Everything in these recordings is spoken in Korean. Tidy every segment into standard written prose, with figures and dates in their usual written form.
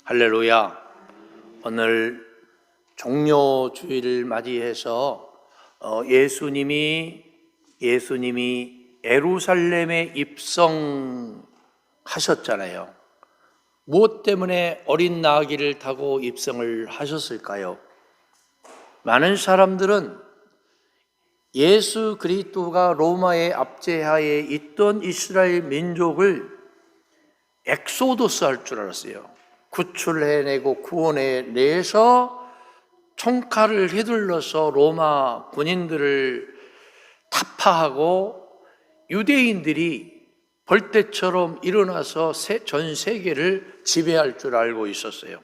할렐루야. 오늘 종료주일을 맞이해서 예수님이 예루살렘에 입성하셨잖아요. 무엇 때문에 어린 나귀를 타고 입성을 하셨을까요? 많은 사람들은 예수 그리스도가 로마의 압제하에 있던 이스라엘 민족을 엑소더스 할 줄 알았어요. 구출해내고 구원해내서 총칼을 휘둘러서 로마 군인들을 타파하고 유대인들이 벌떼처럼 일어나서 전 세계를 지배할 줄 알고 있었어요.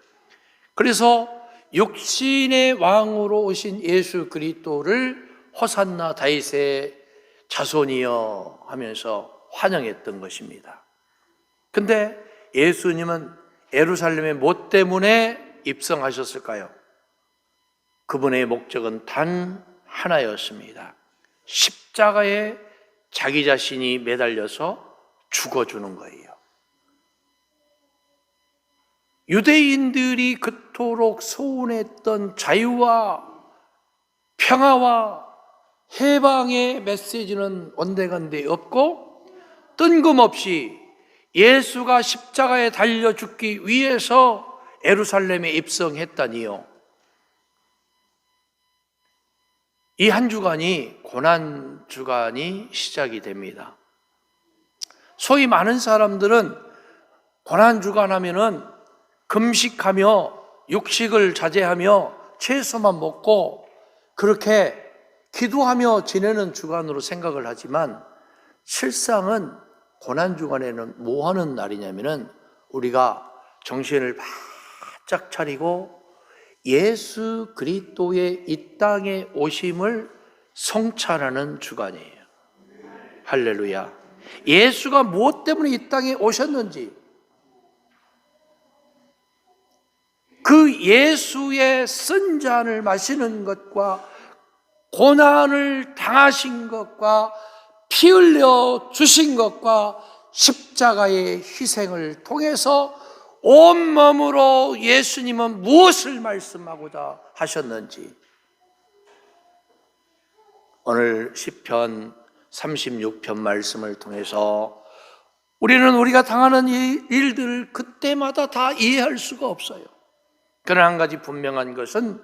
그래서 육신의 왕으로 오신 예수 그리스도를 호산나 다윗의 자손이여 하면서 환영했던 것입니다. 근데 예수님은 예루살렘에 뭐 때문에 입성하셨을까요? 그분의 목적은 단 하나였습니다. 십자가에 자기 자신이 매달려서 죽어주는 거예요. 유대인들이 그토록 소원했던 자유와 평화와 해방의 메시지는 온데간데 없고, 뜬금없이 예수가 십자가에 달려 죽기 위해서 예루살렘에 입성했다니요. 이 한 주간이 고난 주간이 시작이 됩니다. 소위 많은 사람들은 고난 주간 하면은 금식하며 육식을 자제하며 채소만 먹고 그렇게 기도하며 지내는 주간으로 생각을 하지만, 실상은 고난 주간에는 뭐 하는 날이냐면은 우리가 정신을 바짝 차리고 예수 그리스도의 이 땅에 오심을 성찰하는 주간이에요. 할렐루야. 예수가 무엇 때문에 이 땅에 오셨는지, 그 예수의 쓴 잔을 마시는 것과 고난을 당하신 것과 피 흘려 주신 것과 십자가의 희생을 통해서 온몸으로 예수님은 무엇을 말씀하고자 하셨는지, 오늘 시편 36편 말씀을 통해서 우리는 우리가 당하는 이 일들을 그때마다 다 이해할 수가 없어요. 그러나 한 가지 분명한 것은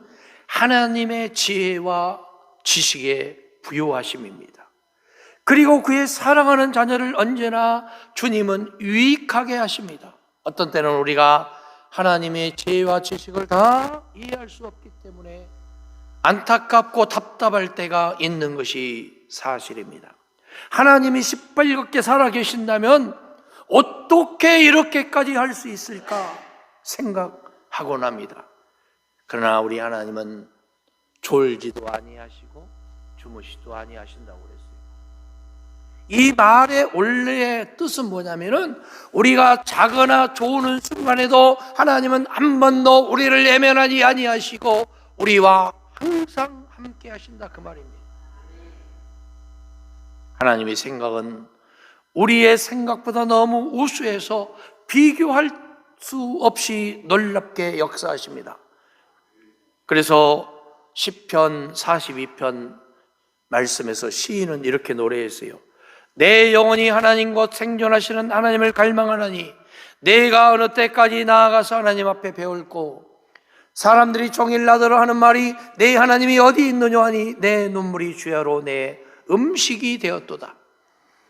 하나님의 지혜와 지식의 부요하심입니다. 그리고 그의 사랑하는 자녀를 언제나 주님은 유익하게 하십니다. 어떤 때는 우리가 하나님의 지혜와 지식을 다 이해할 수 없기 때문에 안타깝고 답답할 때가 있는 것이 사실입니다. 하나님이 시뻘겋게 살아계신다면 어떻게 이렇게까지 할 수 있을까 생각하곤 합니다. 그러나 우리 하나님은 졸지도 아니하시고 주무시도 아니하신다고 그랬어요. 이 말의 원래의 뜻은 뭐냐면은, 우리가 자거나 좋은 순간에도 하나님은 한 번도 우리를 외면하지 아니하시고 우리와 항상 함께 하신다, 그 말입니다. 하나님의 생각은 우리의 생각보다 너무 우수해서 비교할 수 없이 놀랍게 역사하십니다. 그래서 시편 42편 말씀에서 시인은 이렇게 노래했어요. 내 영혼이 하나님 곧 생존하시는 하나님을 갈망하나니 내가 어느 때까지 나아가서 하나님 앞에 배울고, 사람들이 종일 나더러 하는 말이 내 하나님이 어디 있느냐 하니 내 눈물이 주야로 내 음식이 되었도다.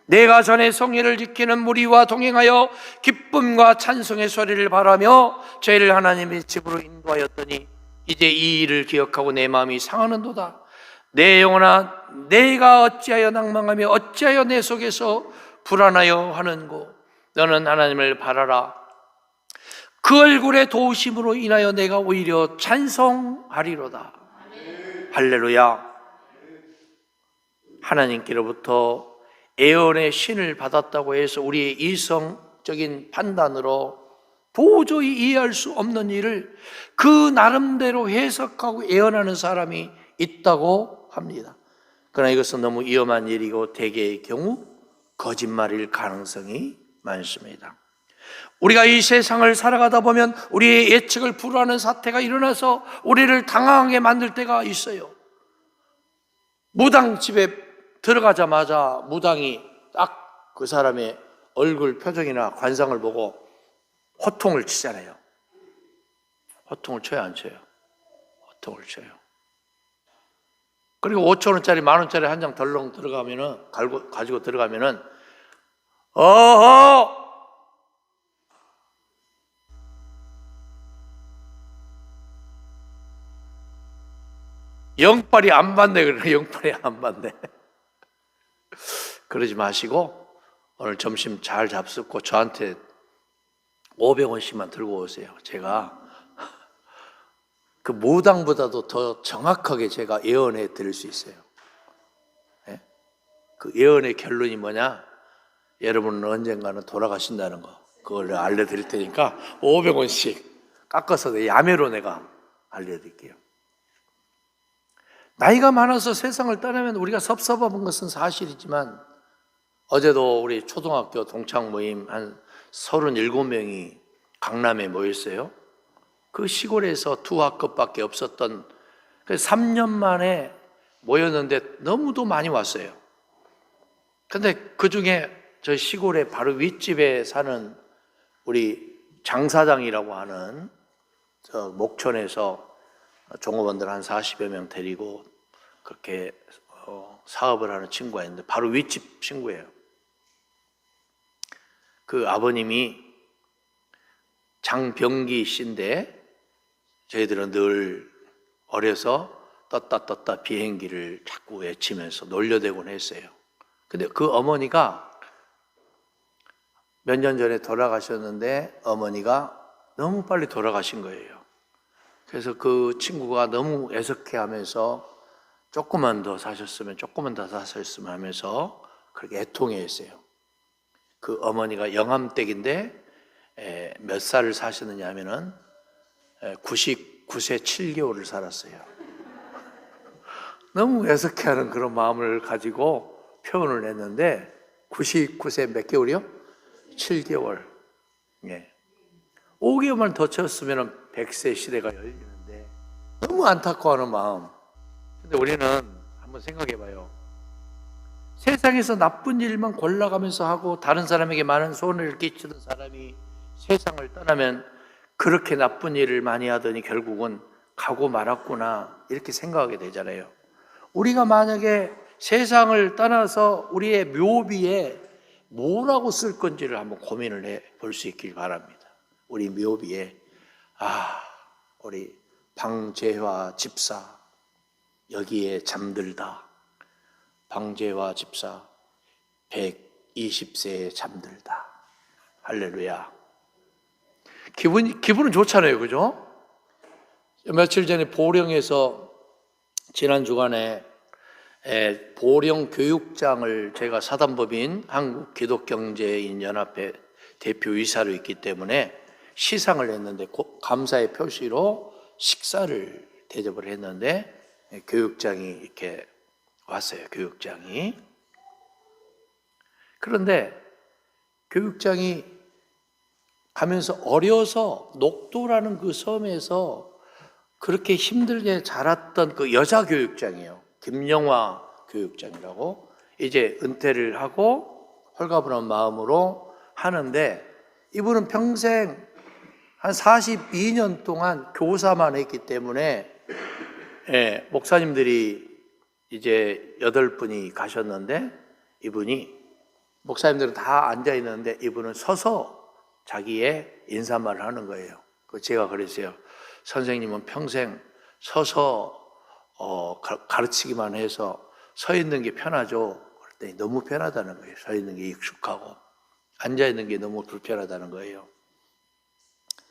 내가 전에 성회를 지키는 무리와 동행하여 기쁨과 찬송의 소리를 바라며 저희를 하나님의 집으로 인도하였더니 이제 이 일을 기억하고 내 마음이 상하는도다. 내 영혼아, 내가 어찌하여 낭망하며 어찌하여 내 속에서 불안하여 하는고, 너는 하나님을 바라라. 그 얼굴의 도우심으로 인하여 내가 오히려 찬송하리로다. 할렐루야. 하나님께로부터 예언의 신을 받았다고 해서 우리의 이성적인 판단으로 도저히 이해할 수 없는 일을 그 나름대로 해석하고 예언하는 사람이 있다고 합니다. 그러나 이것은 너무 위험한 일이고 대개의 경우 거짓말일 가능성이 많습니다. 우리가 이 세상을 살아가다 보면 우리의 예측을 불허하는 사태가 일어나서 우리를 당황하게 만들 때가 있어요. 무당집에 들어가자마자 무당이 딱 그 사람의 얼굴 표정이나 관상을 보고 호통을 치잖아요. 호통을 쳐요, 안 쳐요? 호통을 쳐요. 그리고 5,000원짜리, 10,000원짜리 한 장 덜렁 들어가면은, 가지고 들어가면은, 어허! 영빨이 안 받네, 그래. 영빨이 안 받네. 그러지 마시고, 오늘 점심 잘 잡숫고 저한테 500원씩만 들고 오세요. 제가 그 무당보다도 더 정확하게 제가 예언해 드릴 수 있어요. 네? 그 예언의 결론이 뭐냐? 여러분은 언젠가는 돌아가신다는 거, 그걸 알려드릴 테니까 500원씩 깎아서 야매로 내가 알려드릴게요. 나이가 많아서 세상을 떠나면 우리가 섭섭한 것은 사실이지만, 어제도 우리 초등학교 동창 모임 한 37명이 강남에 모였어요. 그 시골에서 두 학급밖에 없었던, 3년 만에 모였는데 너무도 많이 왔어요. 근데 그 중에 저 시골의 바로 윗집에 사는 우리 장 사장이라고 하는, 저 목촌에서 종업원들 한 40여 명 데리고 그렇게 사업을 하는 친구가 있는데 바로 윗집 친구예요. 그 아버님이 장병기 씨인데 저희들은 늘 어려서 떴다 비행기를 자꾸 외치면서 놀려대곤 했어요. 근데 그 어머니가 몇 년 전에 돌아가셨는데 어머니가 너무 빨리 돌아가신 거예요. 그래서 그 친구가 너무 애석해하면서 조금만 더 사셨으면 하면서 그렇게 애통해했어요. 그 어머니가 영암댁인데 몇 살을 사셨느냐 하면은 99세 7개월을 살았어요. 너무 애석해하는 그런 마음을 가지고 표현을 했는데 99세 몇 개월이요? 7개월. 예. 5개월만 더 채웠으면 100세 시대가 열리는데 너무 안타까워하는 마음. 근데 우리는 한번 생각해 봐요. 세상에서 나쁜 일만 골라가면서 하고 다른 사람에게 많은 손해를 끼치던 사람이 세상을 떠나면 그렇게 나쁜 일을 많이 하더니 결국은 가고 말았구나, 이렇게 생각하게 되잖아요. 우리가 만약에 세상을 떠나서 우리의 묘비에 뭐라고 쓸 건지를 한번 고민을 해 볼 수 있길 바랍니다. 우리 묘비에 우리 방재화 집사 여기에 잠들다. 방재화 집사 120세에 잠들다. 할렐루야. 기분은 좋잖아요, 그죠? 며칠 전에 보령에서 지난 주간에 보령 교육장을 제가 사단법인 한국기독경제인연합회 대표이사로 있기 때문에 시상을 했는데 감사의 표시로 식사를 대접을 했는데 교육장이 이렇게 왔어요. 교육장이. 그런데 교육장이 가면서 어려서 녹도라는 그 섬에서 그렇게 힘들게 자랐던 그 여자 교육장이에요. 김영화 교육장이라고. 이제 은퇴를 하고 홀가분한 마음으로 하는데, 이분은 평생 한 42년 동안 교사만 했기 때문에 목사님들이 이제 8분이 가셨는데 이분이, 목사님들은 다 앉아 있는데 이분은 서서 자기의 인사말을 하는 거예요. 제가 그랬어요. 선생님은 평생 서서 가르치기만 해서 서 있는 게 편하죠? 그랬더니 너무 편하다는 거예요. 서 있는 게 익숙하고 앉아 있는 게 너무 불편하다는 거예요.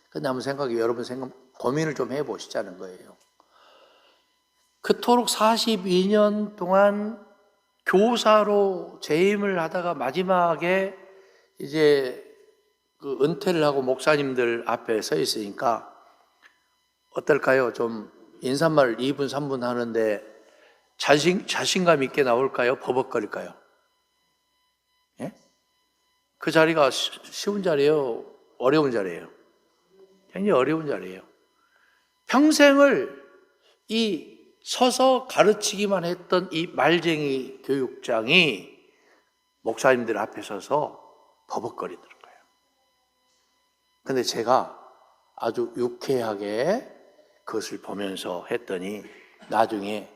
근데 한번 여러분 고민을 좀 해보시자는 거예요. 그토록 42년 동안 교사로 재임을 하다가 마지막에 이제 그 은퇴를 하고 목사님들 앞에 서 있으니까 어떨까요? 좀 인사말 2분, 3분 하는데 자신감 있게 나올까요? 버벅거릴까요? 예? 그 자리가 쉬운 자리예요. 어려운 자리예요. 굉장히 어려운 자리예요. 평생을 이 서서 가르치기만 했던 이 말쟁이 교육장이 목사님들 앞에 서서 버벅거리더라고요. 근데 제가 아주 유쾌하게 그것을 보면서 했더니 나중에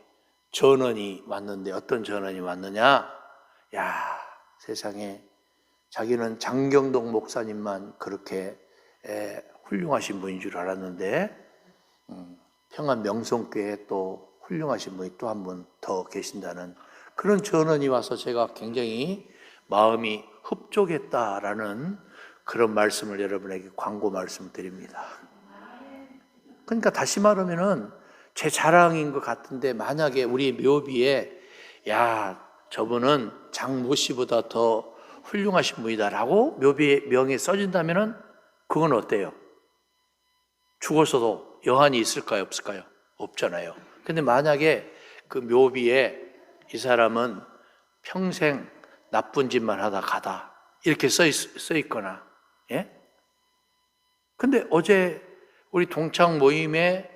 전원이 왔는데 어떤 전원이 왔느냐? 야, 세상에 자기는 장경동 목사님만 그렇게 훌륭하신 분인 줄 알았는데 평안 명성교회에 또 훌륭하신 분이 또 한 분 더 계신다는 그런 전원이 와서 제가 굉장히 마음이 흡족했다라는 그런 말씀을 여러분에게 광고 말씀드립니다. 그러니까 다시 말하면은 제 자랑인 것 같은데 만약에 우리 묘비에 야 저분은 장모 씨보다 더 훌륭하신 분이다라고 묘비의 명에 써진다면은 그건 어때요? 죽어서도 여한이 있을까요? 없을까요? 없잖아요. 근데 만약에 그 묘비에 이 사람은 평생 나쁜 짓만 하다 가다 이렇게 써 있거나, 예? 근데 어제 우리 동창 모임에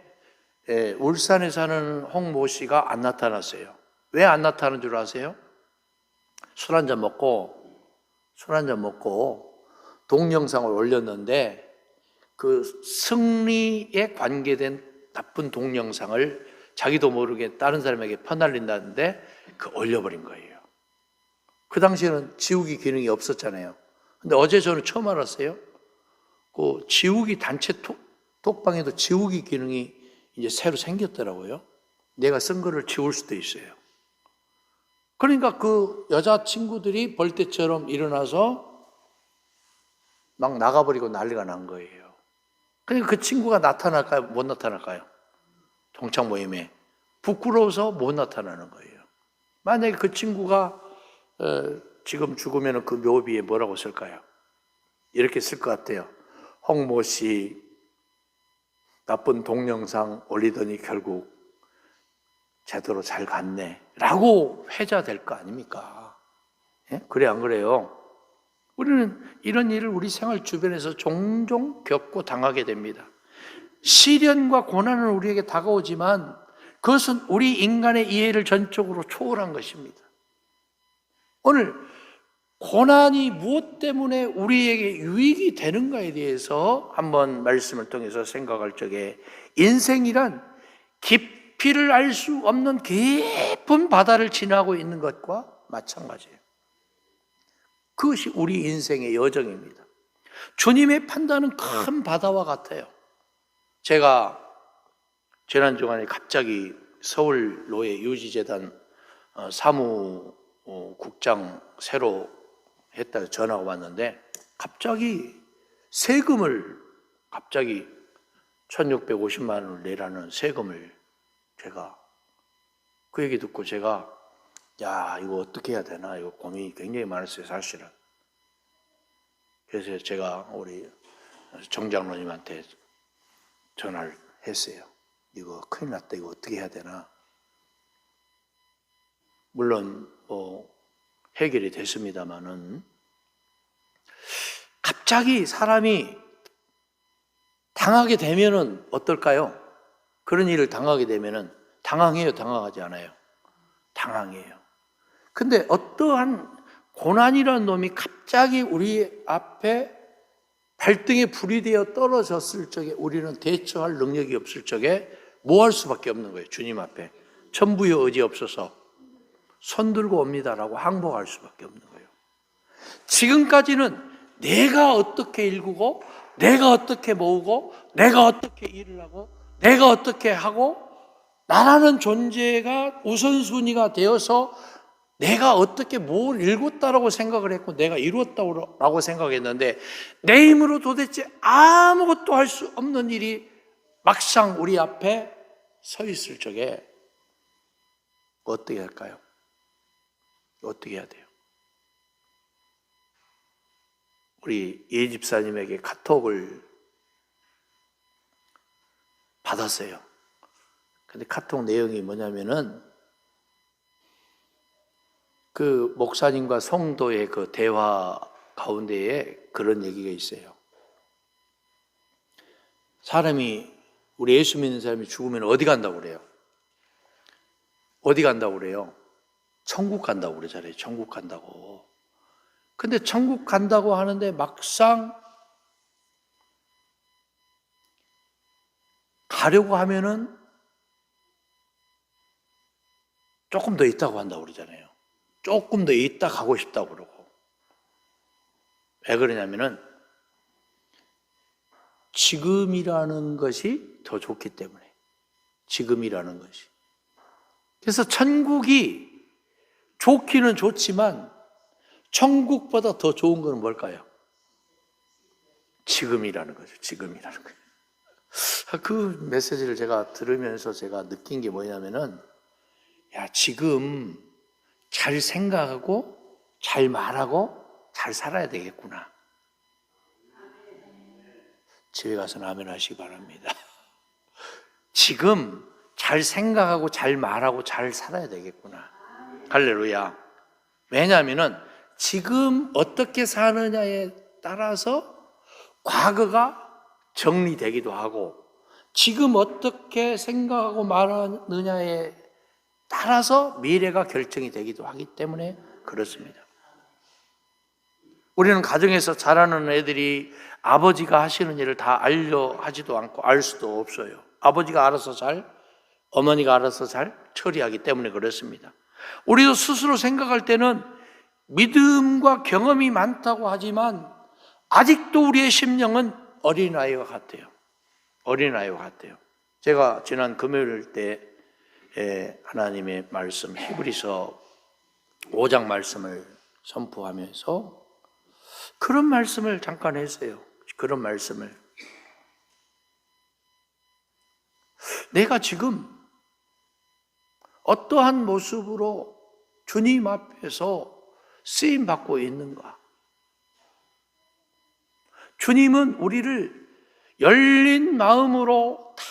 울산에 사는 홍모 씨가 안 나타났어요. 왜 안 나타나는 줄 아세요? 술 한잔 먹고 동영상을 올렸는데 그 승리에 관계된 나쁜 동영상을 자기도 모르게 다른 사람에게 퍼날린다는데 그 올려버린 거예요. 그 당시에는 지우기 기능이 없었잖아요. 근데 어제 저는 처음 알았어요. 그 지우기 단체 톡방에도 지우기 기능이 이제 새로 생겼더라고요. 내가 쓴 거를 지울 수도 있어요. 그러니까 그 여자친구들이 벌떼처럼 일어나서 막 나가버리고 난리가 난 거예요. 그러니까 그 친구가 나타날까요? 못 나타날까요? 동창 모임에 부끄러워서 못 나타나는 거예요. 만약에 그 친구가 지금 죽으면 그 묘비에 뭐라고 쓸까요? 이렇게 쓸 것 같아요. 홍모 씨 나쁜 동영상 올리더니 결국 제대로 잘 갔네 라고 회자될 거 아닙니까? 예? 그래 안 그래요? 우리는 이런 일을 우리 생활 주변에서 종종 겪고 당하게 됩니다. 시련과 고난은 우리에게 다가오지만 그것은 우리 인간의 이해를 전적으로 초월한 것입니다. 오늘 고난이 무엇 때문에 우리에게 유익이 되는가에 대해서 한번 말씀을 통해서 생각할 적에 인생이란 깊이를 알 수 없는 깊은 바다를 지나고 있는 것과 마찬가지예요. 그것이 우리 인생의 여정입니다. 주님의 판단은 큰 바다와 같아요. 제가 지난주간에 갑자기 서울로의 유지재단 사무국장 새로 했다고 전화가 왔는데 갑자기 세금을 1650만 원을 내라는 세금을 제가 그 얘기 듣고 제가 야 이거 어떻게 해야 되나 이거 고민이 굉장히 많았어요 사실은. 그래서 제가 우리 정장로님한테 전화를 했어요. 이거 큰일 났다 이거 어떻게 해야 되나. 물론 뭐 해결이 됐습니다마는 갑자기 사람이 당하게 되면은 어떨까요? 그런 일을 당하게 되면은 당황해요, 당황하지 않아요? 당황해요. 근데 어떠한 고난이라는 놈이 갑자기 우리 앞에 발등에 불이 되어 떨어졌을 적에 우리는 대처할 능력이 없을 적에 뭐 할 수밖에 없는 거예요. 주님 앞에 천부의 의지 없어서 손 들고 옵니다라고 항복할 수밖에 없는 거예요. 지금까지는 내가 어떻게 일구고 내가 어떻게 모으고 내가 어떻게 일을 하고 내가 어떻게 하고 나라는 존재가 우선순위가 되어서 내가 어떻게 뭘 일궜다라고 생각을 했고 내가 이루었다고 생각했는데 내 힘으로 도대체 아무것도 할 수 없는 일이 막상 우리 앞에 서 있을 적에 어떻게 할까요? 어떻게 해야 돼요? 우리 예 집사님에게 카톡을 받았어요. 근데 카톡 내용이 뭐냐면은 그 목사님과 성도의 그 대화 가운데에 그런 얘기가 있어요. 우리 예수 믿는 사람이 죽으면 어디 간다고 그래요? 어디 간다고 그래요? 천국 간다고 그러잖아요. 천국 간다고. 근데 천국 간다고 하는데 막상 가려고 하면은 조금 더 있다고 한다고 그러잖아요. 조금 더 있다 가고 싶다고 그러고. 왜 그러냐면은 지금이라는 것이 더 좋기 때문에. 지금이라는 것이. 그래서 천국이 좋기는 좋지만 천국보다 더 좋은 건 뭘까요? 지금이라는 거죠. 지금이라는 거예요. 그 메시지를 제가 들으면서 제가 느낀 게 뭐냐면은, 야, 지금 잘 생각하고 잘 말하고 잘 살아야 되겠구나. 집에 가서는 아멘 하시기 바랍니다. 지금 잘 생각하고 잘 말하고 잘 살아야 되겠구나. 할렐루야. 왜냐하면은 지금 어떻게 사느냐에 따라서 과거가 정리되기도 하고, 지금 어떻게 생각하고 말하느냐에 따라서 미래가 결정이 되기도 하기 때문에 그렇습니다. 우리는 가정에서 자라는 애들이 아버지가 하시는 일을 다 알려 하지도 않고 알 수도 없어요. 아버지가 알아서 어머니가 알아서 잘 처리하기 때문에 그렇습니다. 우리도 스스로 생각할 때는 믿음과 경험이 많다고 하지만 아직도 우리의 심령은 어린아이와 같아요. 어린아이와 같아요. 제가 지난 금요일 때 하나님의 말씀 히브리서 5장 말씀을 선포하면서 그런 말씀을 잠깐 했어요. 그런 말씀을. 내가 지금 어떠한 모습으로 주님 앞에서 쓰임받고 있는가? 주님은 우리를 열린 마음으로 다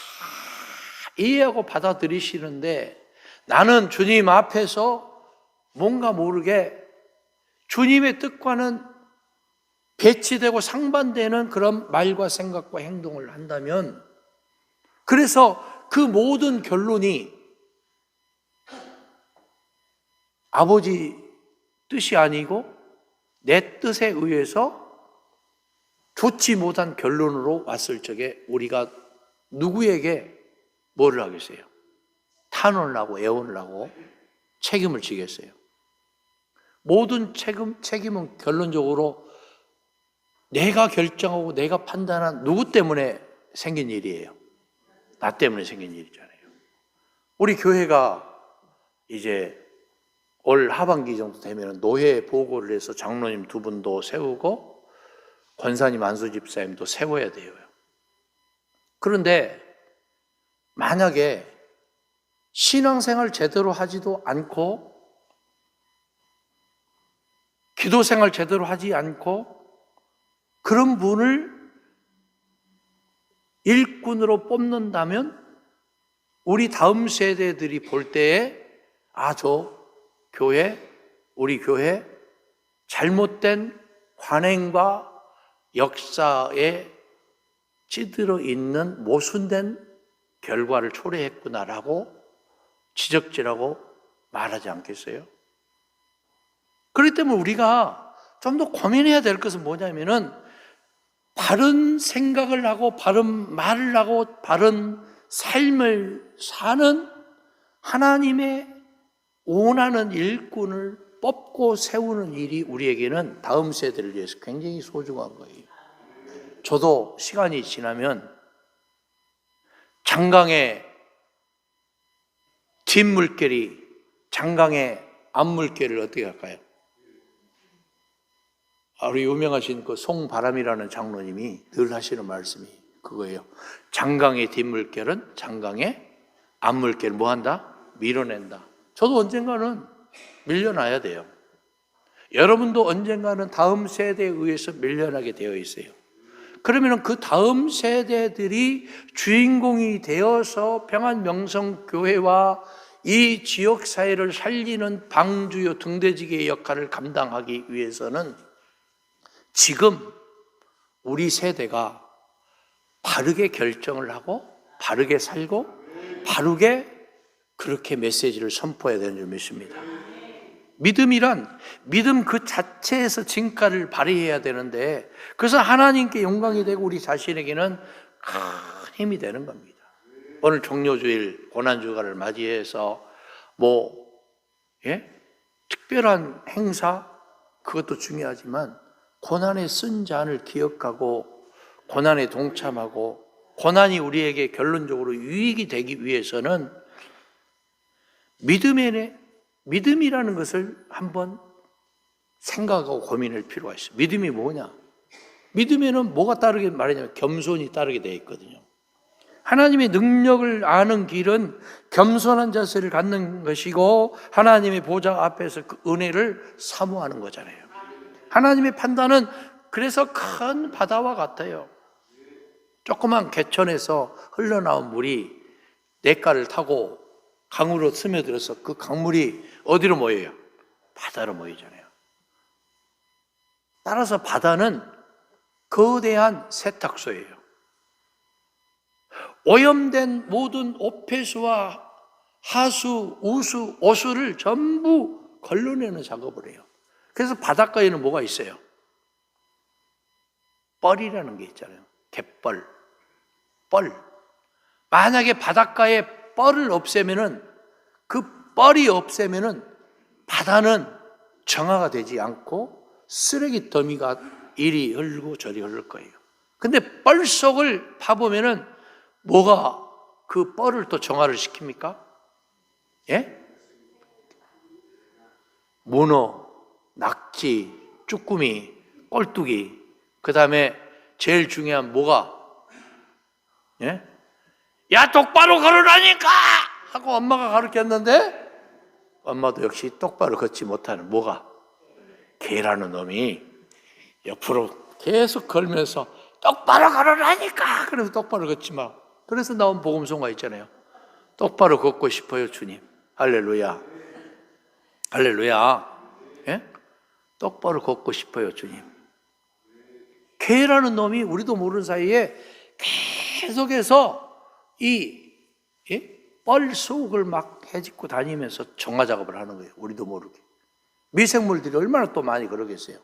이해하고 받아들이시는데 나는 주님 앞에서 뭔가 모르게 주님의 뜻과는 배치되고 상반되는 그런 말과 생각과 행동을 한다면, 그래서 그 모든 결론이 아버지 뜻이 아니고 내 뜻에 의해서 좋지 못한 결론으로 왔을 적에 우리가 누구에게 뭐를 하겠어요? 탄원을 하고 애원을 하고 책임을 지겠어요? 모든 책임은 결론적으로 내가 결정하고 내가 판단한 누구 때문에 생긴 일이에요? 나 때문에 생긴 일이잖아요. 우리 교회가 이제 올 하반기 정도 되면 노회 보고를 해서 장로님 2분도 세우고 권사님 안수 집사님도 세워야 돼요. 그런데 만약에 신앙생활 제대로 하지도 않고 기도생활 제대로 하지 않고 그런 분을 일꾼으로 뽑는다면 우리 다음 세대들이 볼 때에 우리 교회 잘못된 관행과 역사에 찌들어 있는 모순된 결과를 초래했구나라고 지적질하고 말하지 않겠어요? 그렇기 때문에 우리가 좀 더 고민해야 될 것은 뭐냐면은 바른 생각을 하고 바른 말을 하고 바른 삶을 사는 하나님의 원하는 일꾼을 뽑고 세우는 일이 우리에게는 다음 세대를 위해서 굉장히 소중한 거예요. 저도 시간이 지나면 장강의 뒷물결이 장강의 앞물결을 어떻게 할까요? 우리 유명하신 그 송바람이라는 장로님이 늘 하시는 말씀이 그거예요. 장강의 뒷물결은 장강의 앞물결을 뭐 한다? 밀어낸다. 저도 언젠가는 밀려나야 돼요. 여러분도 언젠가는 다음 세대에 의해서 밀려나게 되어 있어요. 그러면 그 다음 세대들이 주인공이 되어서 평안명성교회와 이 지역사회를 살리는 방주요 등대지기의 역할을 감당하기 위해서는 지금 우리 세대가 바르게 결정을 하고 바르게 살고 바르게 그렇게 메시지를 선포해야 되는 줄 믿습니다. 믿음이란 믿음 그 자체에서 진가를 발휘해야 되는데, 그래서 하나님께 영광이 되고 우리 자신에게는 큰 힘이 되는 겁니다. 오늘 종료주일 고난주간을 맞이해서 특별한 행사, 그것도 중요하지만 고난의 쓴 잔을 기억하고 고난에 동참하고 고난이 우리에게 결론적으로 유익이 되기 위해서는 믿음이라는 것을 한번 생각하고 고민할 필요가 있어요. 믿음이 뭐냐? 믿음에는 뭐가 따르게 말하냐면 겸손이 따르게 되어 있거든요. 하나님의 능력을 아는 길은 겸손한 자세를 갖는 것이고 하나님의 보좌 앞에서 그 은혜를 사모하는 거잖아요. 하나님의 판단은 그래서 큰 바다와 같아요. 조그만 개천에서 흘러나온 물이 냇가를 타고 강으로 스며들어서 그 강물이 어디로 모여요? 바다로 모이잖아요. 따라서 바다는 거대한 세탁소예요. 오염된 모든 오폐수와 하수, 우수, 오수를 전부 걸러내는 작업을 해요. 그래서 바닷가에는 뭐가 있어요? 뻘이라는 게 있잖아요. 갯벌, 뻘. 만약에 바닷가에 뻘을 없애면은, 그 뻘이 없애면은 바다는 정화가 되지 않고 쓰레기 더미가 이리 흐르고 저리 흐를 거예요. 근데 뻘 속을 파보면은 뭐가 그 뻘을 또 정화를 시킵니까? 예? 문어, 낙지, 쭈꾸미, 꼴뚜기, 그 다음에 제일 중요한 뭐가? 예? 야, 똑바로 걸으라니까! 하고 엄마가 가르쳤는데 엄마도 역시 똑바로 걷지 못하는 뭐가? 개라는 놈이 옆으로 계속 걸면서 똑바로 걸으라니까! 그래서 똑바로 걷지 마. 그래서 나온 복음송가 있잖아요. 똑바로 걷고 싶어요, 주님. 할렐루야. 할렐루야. 예? 똑바로 걷고 싶어요, 주님. 개라는 놈이 우리도 모르는 사이에 계속해서 이 뻘 속을 막 헤집고 다니면서 정화 작업을 하는 거예요. 우리도 모르게. 미생물들이 얼마나 또 많이 그러겠어요.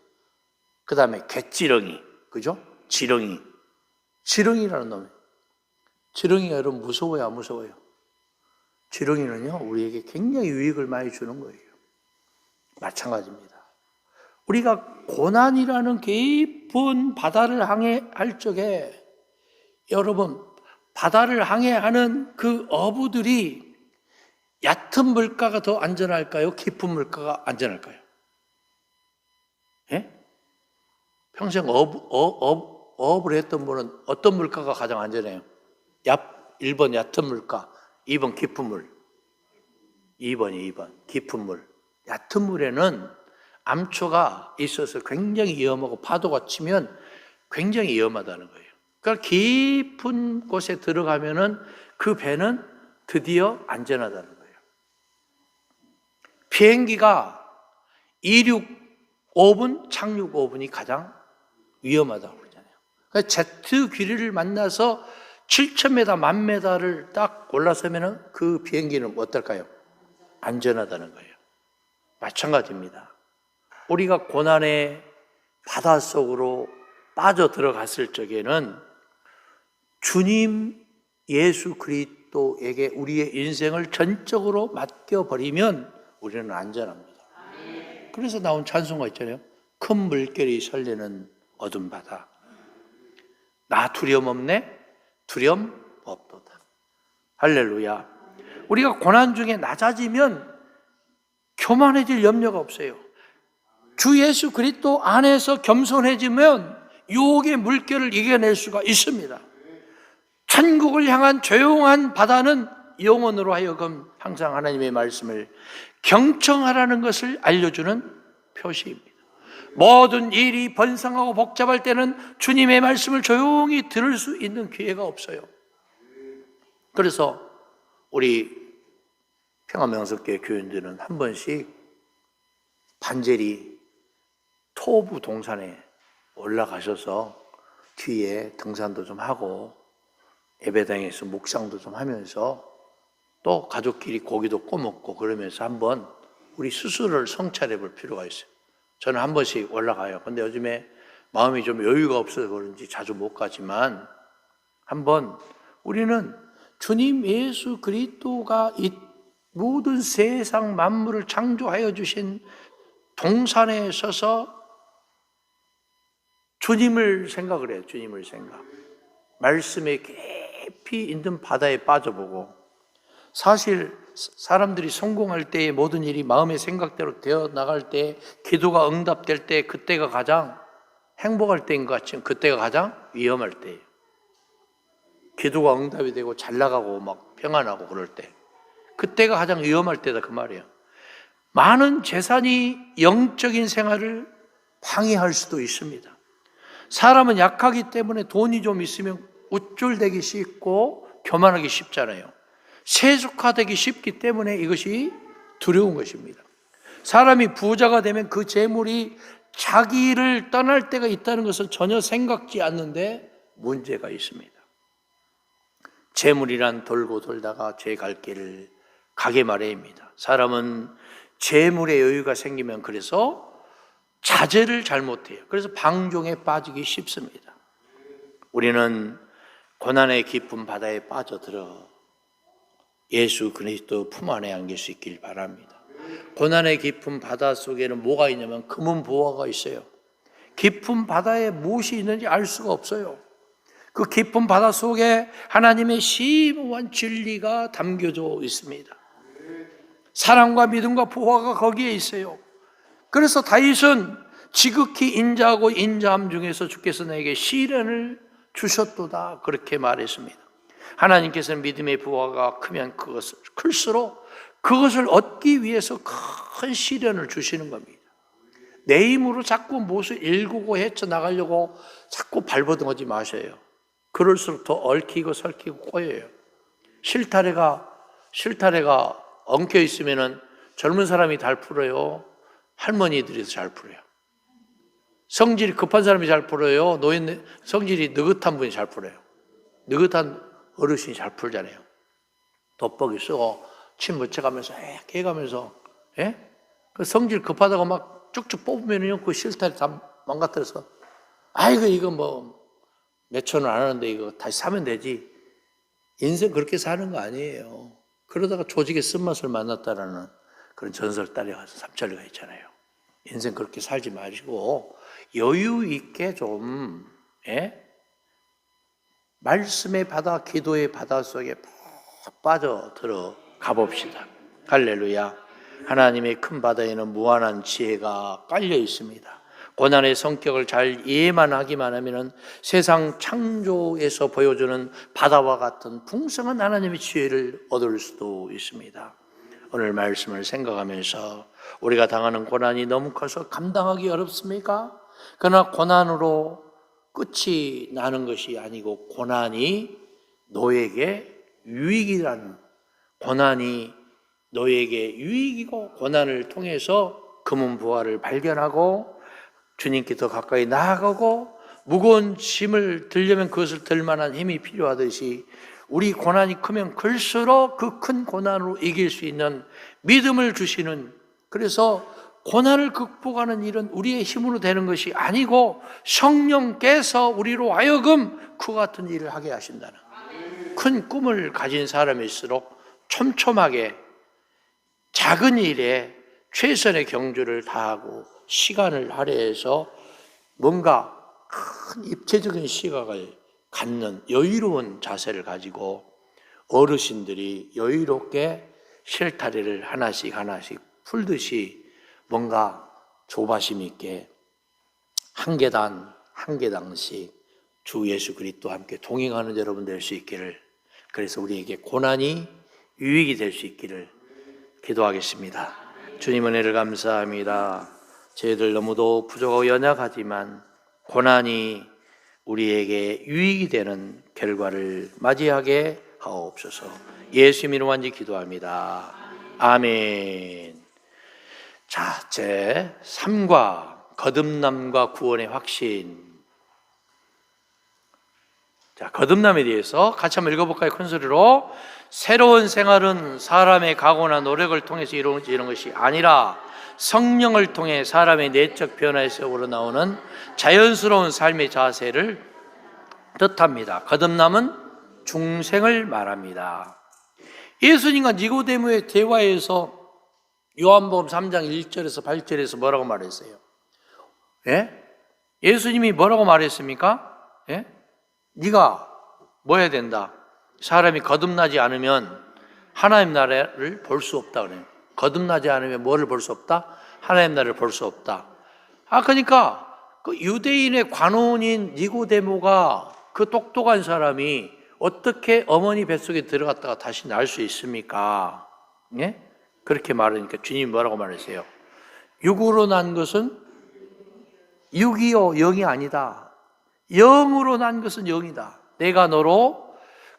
그 다음에 개찌렁이, 그죠? 지렁이. 지렁이라는 놈이. 지렁이가 여러분 무서워요, 안 무서워요? 지렁이는요, 우리에게 굉장히 유익을 많이 주는 거예요. 마찬가지입니다. 우리가 고난이라는 깊은 바다를 항해할 적에 여러분, 바다를 항해하는 그 어부들이 얕은 물가가 더 안전할까요? 깊은 물가가 안전할까요? 예? 평생 어업을 했던 분은 어떤 물가가 가장 안전해요? 1번 얕은 물가, 2번 깊은 물. 2번 깊은 물. 얕은 물에는 암초가 있어서 굉장히 위험하고 파도가 치면 굉장히 위험하다는 거예요. 그러니까 깊은 곳에 들어가면은 그 배는 드디어 안전하다는 거예요. 비행기가 이륙 5분, 착륙 5분이 가장 위험하다고 그러잖아요. 그러니까 제트 귀리를 만나서 7,000m, 10,000m를 딱 올라서면은 그 비행기는 어떨까요? 안전하다는 거예요. 마찬가지입니다. 우리가 고난의 바다 속으로 빠져 들어갔을 적에는 주님 예수 그리스도에게 우리의 인생을 전적으로 맡겨버리면 우리는 안전합니다. 그래서 나온 찬송가 있잖아요. 큰 물결이 설레는 어둠 바다. 나 두려움 없네? 두려움 없도다. 할렐루야. 우리가 고난 중에 낮아지면 교만해질 염려가 없어요. 주 예수 그리스도 안에서 겸손해지면 유혹의 물결을 이겨낼 수가 있습니다. 천국을 향한 조용한 바다는 영혼으로 하여금 항상 하나님의 말씀을 경청하라는 것을 알려주는 표시입니다. 모든 일이 번성하고 복잡할 때는 주님의 말씀을 조용히 들을 수 있는 기회가 없어요. 그래서 우리 평화명석교회 교인들은 한 번씩 반제리 토부 동산에 올라가셔서 뒤에 등산도 좀 하고 예배당에서 묵상도 좀 하면서 또 가족끼리 고기도 꺼먹고 그러면서 한번 우리 스스로를 성찰해 볼 필요가 있어요. 저는 한 번씩 올라가요. 근데 요즘에 마음이 좀 여유가 없어서 그런지 자주 못 가지만 한번 우리는 주님 예수 그리스도가 이 모든 세상 만물을 창조하여 주신 동산에 서서 주님을 생각을 해요. 주님을 생각. 말씀에 깊이 있는 바다에 빠져보고, 사실 사람들이 성공할 때의 모든 일이 마음의 생각대로 되어 나갈 때, 기도가 응답될 때, 그때가 가장 행복할 때인 것 같지만 그때가 가장 위험할 때예요. 기도가 응답이 되고 잘 나가고 막 평안하고 그럴 때, 그때가 가장 위험할 때다 그 말이에요. 많은 재산이 영적인 생활을 방해할 수도 있습니다. 사람은 약하기 때문에 돈이 좀 있으면 우쭐대기 쉽고 교만하기 쉽잖아요. 세속화되기 쉽기 때문에 이것이 두려운 것입니다. 사람이 부자가 되면 그 재물이 자기를 떠날 때가 있다는 것을 전혀 생각지 않는데 문제가 있습니다. 재물이란 돌고 돌다가 제 갈 길을 가게 마련입니다. 사람은 재물의 여유가 생기면 그래서 자제를 잘못해요. 그래서 방종에 빠지기 쉽습니다. 우리는 고난의 깊은 바다에 빠져들어 예수 그리스도 품 안에 안길 수 있길 바랍니다. 고난의 깊은 바다 속에는 뭐가 있냐면 금은 보화가 있어요. 깊은 바다에 무엇이 있는지 알 수가 없어요. 그 깊은 바다 속에 하나님의 심오한 진리가 담겨져 있습니다. 사랑과 믿음과 보화가 거기에 있어요. 그래서 다윗은 지극히 인자하고 인자함 중에서 주께서 내게 시련을 주셨도다 그렇게 말했습니다. 하나님께서는 믿음의 부하가 크면 클수록 그것을 얻기 위해서 큰 시련을 주시는 겁니다. 내 힘으로 자꾸 무엇을 일구고 헤쳐나가려고 자꾸 발버둥하지 마셔요. 그럴수록 더 얽히고 설키고 꼬여요. 실타래가 엉켜 있으면 젊은 사람이 잘 풀어요? 할머니들이 잘 풀어요? 성질이 급한 사람이 잘 풀어요? 노인 성질이 느긋한 분이 잘 풀어요? 느긋한 어르신이 잘 풀잖아요. 돋보기 쓰고 침 묻혀가면서 해가면서 그 성질 급하다고 막 쭉쭉 뽑으면요 그 실타래 다 망가뜨려서 아이고 이거 뭐 몇천 원 안 하는데 이거 다시 사면 되지. 인생 그렇게 사는 거 아니에요. 그러다가 조직의 쓴맛을 만났다라는 그런 전설 따라가서 삼천리가 있잖아요. 인생 그렇게 살지 마시고 여유 있게 좀 말씀의 바다, 기도의 바다 속에 푹 빠져들어 가봅시다. 할렐루야. 하나님의 큰 바다에는 무한한 지혜가 깔려 있습니다. 고난의 성격을 잘 이해만 하기만 하면 세상 창조에서 보여주는 바다와 같은 풍성한 하나님의 지혜를 얻을 수도 있습니다. 오늘 말씀을 생각하면서 우리가 당하는 고난이 너무 커서 감당하기 어렵습니까? 그러나 고난으로 끝이 나는 것이 아니고 고난이 너에게 유익이라는, 고난이 너에게 유익이고 고난을 통해서 금은 부활을 발견하고 주님께 더 가까이 나아가고 무거운 짐을 들려면 그것을 들 만한 힘이 필요하듯이 우리 고난이 크면 클수록 그 큰 고난으로 이길 수 있는 믿음을 주시는, 그래서 고난을 극복하는 일은 우리의 힘으로 되는 것이 아니고 성령께서 우리로 하여금 그와 같은 일을 하게 하신다는 큰 꿈을 가진 사람일수록 촘촘하게 작은 일에 최선의 경주를 다하고 시간을 할애해서 뭔가 큰 입체적인 시각을 갖는 여유로운 자세를 가지고 어르신들이 여유롭게 실타래를 하나씩 풀듯이 뭔가 조바심 있게 한 계단 한 계단씩 주 예수 그리스도와 함께 동행하는 여러분 될 수 있기를, 그래서 우리에게 고난이 유익이 될 수 있기를 기도하겠습니다. 주님 은혜를 감사합니다. 저희들 너무도 부족하고 연약하지만 고난이 우리에게 유익이 되는 결과를 맞이하게 하옵소서. 예수님 이름으로 간절히 기도합니다. 아멘. 자, 제 3과 거듭남과 구원의 확신. 자, 거듭남에 대해서 같이 한번 읽어볼까요? 큰 소리로. 새로운 생활은 사람의 각오나 노력을 통해서 이루어지는 것이 아니라 성령을 통해 사람의 내적 변화에서 우러나오는 자연스러운 삶의 자세를 뜻합니다. 거듭남은 중생을 말합니다. 예수님과 니고데모의 대화에서 요한복음 3장 1절에서 8절에서 뭐라고 말했어요? 예? 예수님이 뭐라고 말했습니까? 예? 네가 뭐 해야 된다? 사람이 거듭나지 않으면 하나님 나라를 볼 수 없다 그래요. 거듭나지 않으면 뭐를 볼 수 없다? 하나님 나라를 볼 수 없다. 그러니까 그 유대인의 관원인 니고데모가 그 똑똑한 사람이 어떻게 어머니 뱃속에 들어갔다가 다시 날 수 있습니까? 예? 그렇게 말하니까 주님이 뭐라고 말했어요? 육으로 난 것은 육이요 영이 아니다. 영으로 난 것은 영이다. 내가 너로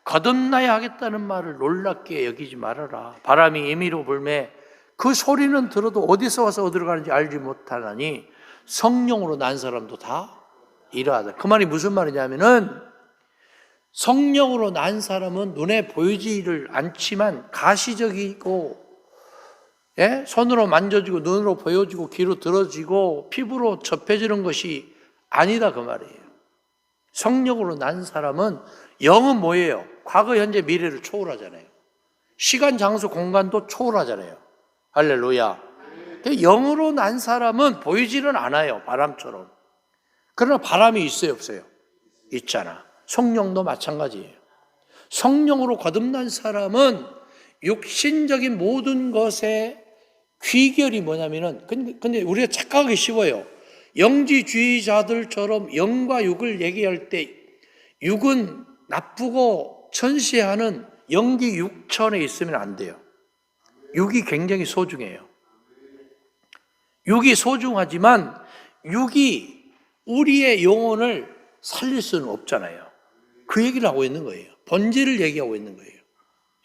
거듭나야 하겠다는 말을 놀랍게 여기지 말아라. 바람이 임의로 불매 그 소리는 들어도 어디서 와서 어디로 가는지 알지 못하나니 성령으로 난 사람도 다 이러하다. 그 말이 무슨 말이냐면은 성령으로 난 사람은 눈에 보이지를 않지만 가시적이고, 예? 손으로 만져지고 눈으로 보여지고 귀로 들어지고 피부로 접해지는 것이 아니다 그 말이에요. 성령으로 난 사람은 영은 뭐예요? 과거, 현재, 미래를 초월하잖아요. 시간, 장소, 공간도 초월하잖아요. 할렐루야. 영으로 난 사람은 보이지는 않아요. 바람처럼. 그러나 바람이 있어요, 없어요? 있잖아. 성령도 마찬가지예요. 성령으로 거듭난 사람은 육신적인 모든 것의 귀결이 뭐냐면은, 근데 우리가 착각하기 쉬워요. 영지주의자들처럼 영과 육을 얘기할 때 육은 나쁘고 천시하는 영기 육천에 있으면 안 돼요. 육이 굉장히 소중해요. 육이 소중하지만 육이 우리의 영혼을 살릴 수는 없잖아요. 그 얘기를 하고 있는 거예요. 본질을 얘기하고 있는 거예요.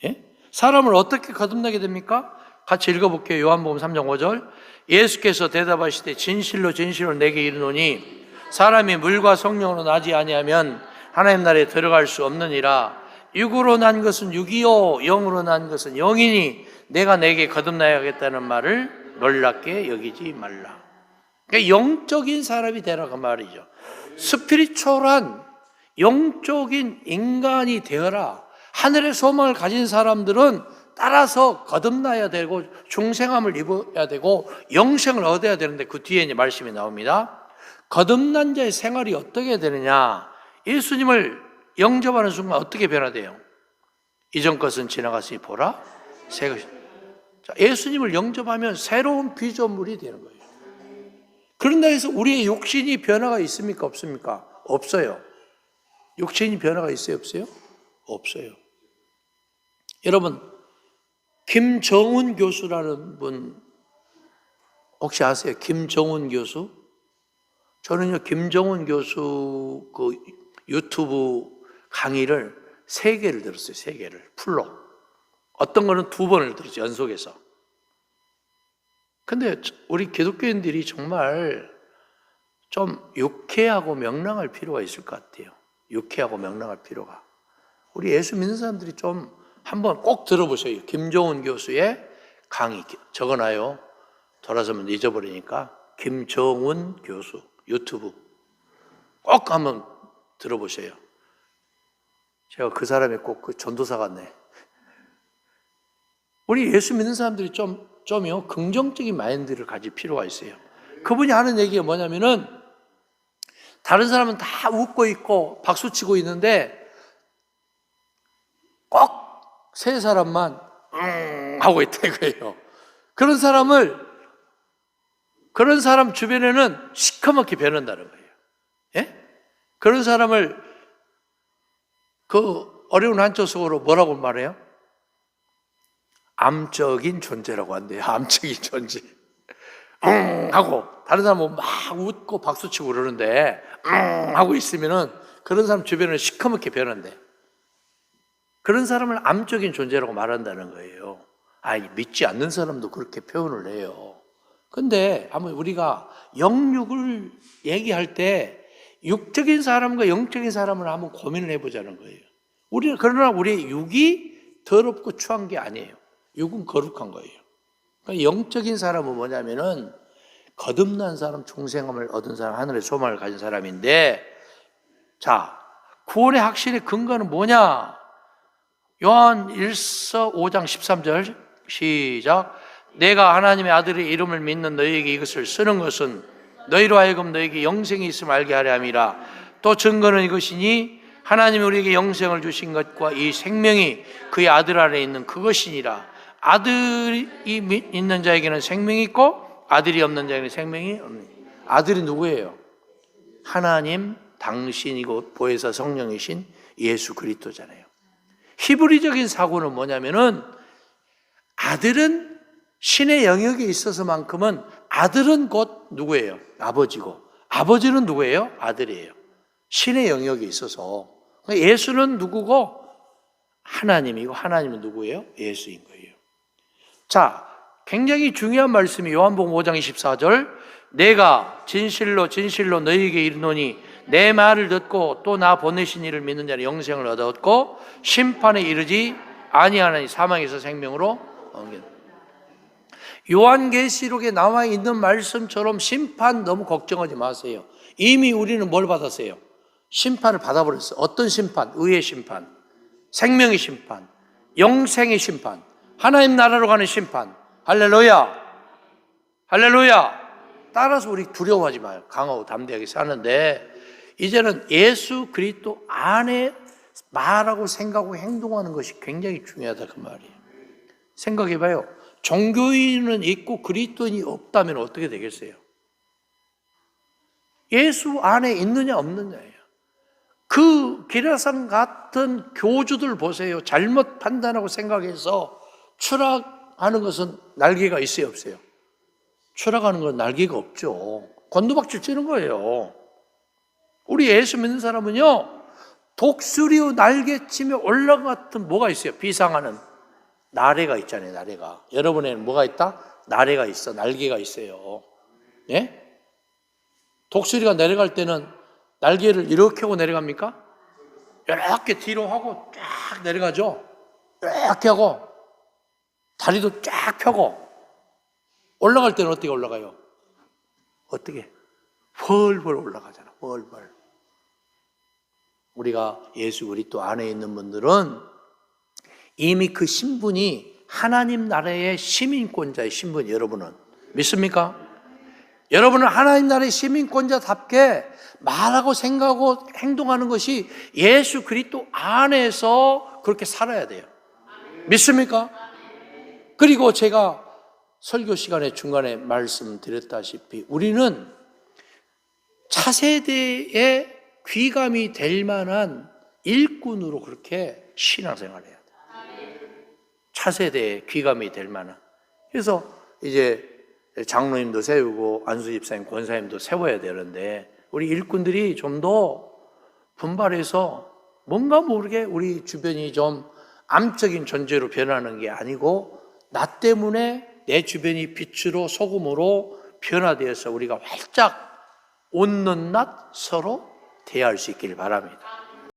예? 사람을 어떻게 거듭나게 됩니까? 같이 읽어볼게요. 요한복음 3장 5절. 예수께서 대답하시되 진실로 진실로 내게 이르노니 사람이 물과 성령으로 나지 아니하면 하나님 나라에 들어갈 수 없느니라. 육으로 난 것은 육이요 영으로 난 것은 영이니 내가 내게 거듭나야겠다는 말을 놀랍게 여기지 말라. 그러니까 영적인 사람이 되라 그 말이죠. 스피리추얼한 영적인 인간이 되어라. 하늘의 소망을 가진 사람들은 따라서 거듭나야 되고 중생함을 입어야 되고 영생을 얻어야 되는데 그 뒤에 이제 말씀이 나옵니다. 거듭난 자의 생활이 어떻게 되느냐? 예수님을 영접하는 순간 어떻게 변화돼요? 이전 것은 지나갔으니 보라 새 것이. 자, 예수님을 영접하면 새로운 피조물이 되는 거예요. 그런다 해서 우리의 육신이 변화가 있습니까? 없습니까? 없어요. 육신이 변화가 있어요? 없어요? 없어요. 여러분, 김정훈 교수라는 분 혹시 아세요? 김정훈 교수? 저는요, 김정훈 교수 그 유튜브 강의를 3개를 들었어요. 3개를 풀로. 어떤 거는 2번을 들었어요. 연속해서. 근데 우리 기독교인들이 정말 좀 유쾌하고 명랑할 필요가 있을 것 같아요. 유쾌하고 명랑할 필요가. 우리 예수 믿는 사람들이 좀 한번 꼭 들어보세요. 김정훈 교수의 강의 적어놔요. 돌아서면 잊어버리니까. 김정훈 교수 유튜브 꼭 한번 들어보세요. 제가 그 사람이 꼭 그 전도사 같네. 우리 예수 믿는 사람들이 좀요 긍정적인 마인드를 가질 필요가 있어요. 그분이 하는 얘기가 뭐냐면은 다른 사람은 다 웃고 있고 박수치고 있는데 꼭 세 사람만 하고 있다 이거예요. 그런 사람 주변에는 시커멓게 변한다는 거예요. 예? 그런 사람을 그 어려운 한자 속으로 뭐라고 말해요? 암적인 존재라고 한대요. 암적인 존재. 하고 다른 사람은 막 웃고 박수치고 그러는데 하고 있으면은 그런 사람 주변은 시커멓게 변한대. 그런 사람을 암적인 존재라고 말한다는 거예요. 아니, 믿지 않는 사람도 그렇게 표현을 해요. 근데 아마 우리가 영육을 얘기할 때 육적인 사람과 영적인 사람을 한번 고민을 해보자는 거예요. 그러나 우리의 육이 더럽고 추한 게 아니에요. 육은 거룩한 거예요. 그러니까 영적인 사람은 뭐냐면은 거듭난 사람, 중생함을 얻은 사람, 하늘의 소망을 가진 사람인데, 자, 구원의 확실의 근거는 뭐냐? 요한 1서 5장 13절 시작. 내가 하나님의 아들의 이름을 믿는 너희에게 이것을 쓰는 것은 너희로 하여금 너희에게 영생이 있음을 알게 하려 함이라. 또 증거는 이것이니 하나님이 우리에게 영생을 주신 것과 이 생명이 그의 아들 안에 있는 그것이니라. 아들이 있는 자에게는 생명이 있고 아들이 없는 자에게는 생명이 없는. 아들이 누구예요? 하나님 당신이고 보혜사 성령이신 예수 그리스도잖아요. 히브리적인 사고는 뭐냐면은 아들은 신의 영역에 있어서만큼은 아들은 곧 누구예요? 아버지고, 아버지는 누구예요? 아들이에요. 신의 영역에 있어서. 예수는 누구고? 하나님이고, 하나님은 누구예요? 예수인 거예요. 자, 굉장히 중요한 말씀이 요한복음 5장 24절. 내가 진실로 진실로 너희에게 이르노니 내 말을 듣고 또 나 보내신 이를 믿는 자는 영생을 얻었고 심판에 이르지 아니하나니 사망에서 생명으로 옮긴다. 요한계시록에 나와 있는 말씀처럼 심판 너무 걱정하지 마세요. 이미 우리는 뭘 받았어요? 심판을 받아버렸어요. 어떤 심판? 의의 심판, 생명의 심판, 영생의 심판, 하나님 나라로 가는 심판. 할렐루야, 할렐루야. 따라서 우리 두려워하지 마요. 강하고 담대하게 사는데 이제는 예수 그리스도 안에 말하고 생각하고 행동하는 것이 굉장히 중요하다 그 말이에요. 생각해봐요. 종교인은 있고 그리스도인이 없다면 어떻게 되겠어요? 예수 안에 있느냐 없느냐예요. 그 기라상 같은 교주들 보세요. 잘못 판단하고 생각해서 추락하는 것은 날개가 있어요 없어요? 추락하는 건 날개가 없죠. 곤두박질 치는 거예요. 우리 예수 믿는 사람은요, 독수리의 날개치며 올라갔던 뭐가 있어요? 비상하는 나래가 있잖아요. 나래가. 여러분에는 뭐가 있다? 나래가 있어. 날개가 있어요. 예? 독수리가 내려갈 때는 날개를 이렇게 하고 내려갑니까? 이렇게 뒤로 하고 쫙 내려가죠. 이렇게 하고 다리도 쫙 펴고. 올라갈 때는 어떻게 올라가요? 어떻게? 벌벌 올라가잖아. 벌벌. 우리가 예수 그리스도 안에 있는 분들은 이미 그 신분이 하나님 나라의 시민권자의 신분. 여러분은 믿습니까? 여러분은 하나님 나라의 시민권자답게 말하고 생각하고 행동하는 것이 예수 그리스도 안에서 그렇게 살아야 돼요. 믿습니까? 그리고 제가 설교 시간에 중간에 말씀드렸다시피 우리는 차세대의 귀감이 될 만한 일꾼으로 그렇게 신앙생활을 해야 돼요. 차세대의 귀감이 될 만한. 그래서 이제 장로님도 세우고 안수 집사님, 권사님도 세워야 되는데 우리 일꾼들이 좀 더 분발해서 뭔가 모르게 우리 주변이 좀 암적인 존재로 변하는 게 아니고 나 때문에 내 주변이 빛으로 소금으로 변화되어서 우리가 활짝 웃는 낮 서로 대할 수 있길 바랍니다.